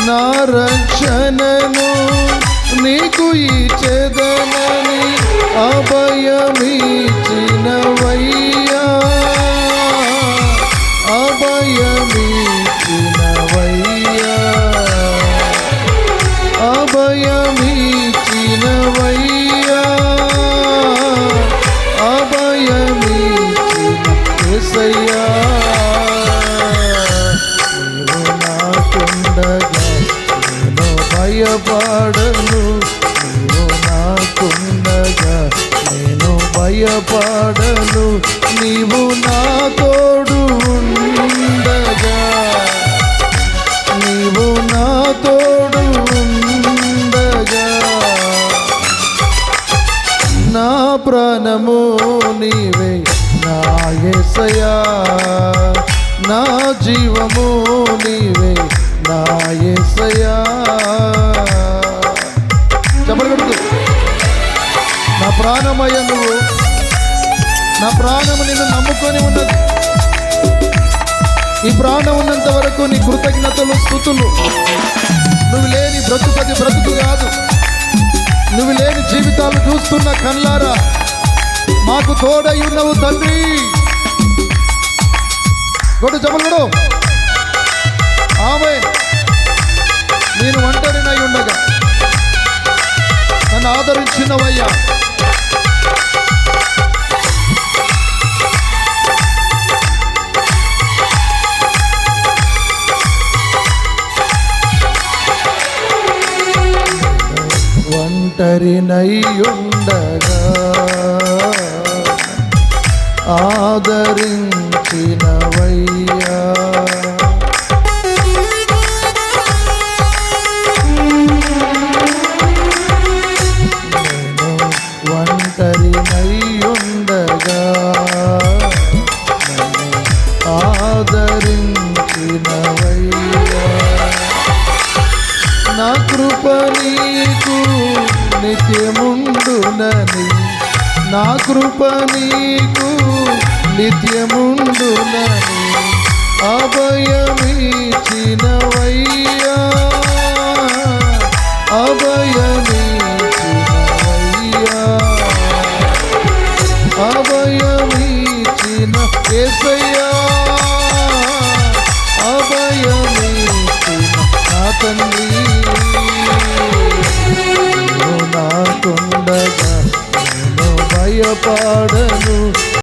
నా రక్షణను నీకు ఇచ్చెదనని అభయమిచ్చినవయ్యా, అభయమిచ్చినవయ్యా, అభయమిచ్చినవయ్యా, అభయమిచ్చిన యేసయ్యా. నీవు నాకుండగా నేను భయపడను, నీవు నాకుండగా నేను భయపడను, నీవు నా తోడు ఉండగా, నీవు నా తోడు ఉండగా. నా ప్రాణము నీవే నా యేసయ్యా, నా జీవము నీవే నా యేసయ్యా. చెప్పగలుగుతూ నా ప్రాణమయ్య నువ్వు, నా ప్రాణము నిన్ను నమ్ముకొని ఉన్నది. ఈ ప్రాణం ఉన్నంత వరకు నీ కృతజ్ఞతలు స్తుతులు. నువ్వు లేని బ్రతుకది బ్రతుకు కాదు. నువ్వు లేని జీవితాలు చూస్తున్న కళ్ళారా మాకు తోడై ఉన్నవు తండ్రి. గొడ్డు చెప్పలు ఆమె నేను ఒంటరినై ఉండగా నన్ను ఆదరించినవయ్యా. ఒంటరినై ఉండగా ఆదరించినవయ్యా, నేను ఒంటరినై ఉండగా నన్ను ఆదరించినవయ్యా. నా కృప నీకు నిత్యముండునని, నా కృప నీకు నిత్యముండునని అభయమిచ్చినవయ్యా, అభయమిచ్చినవయ్యా, అభయమిచ్చిన యేసయ్యా, అభయమిచ్చిన నా తండ్రి. నాకుండగా నేను భయపడను,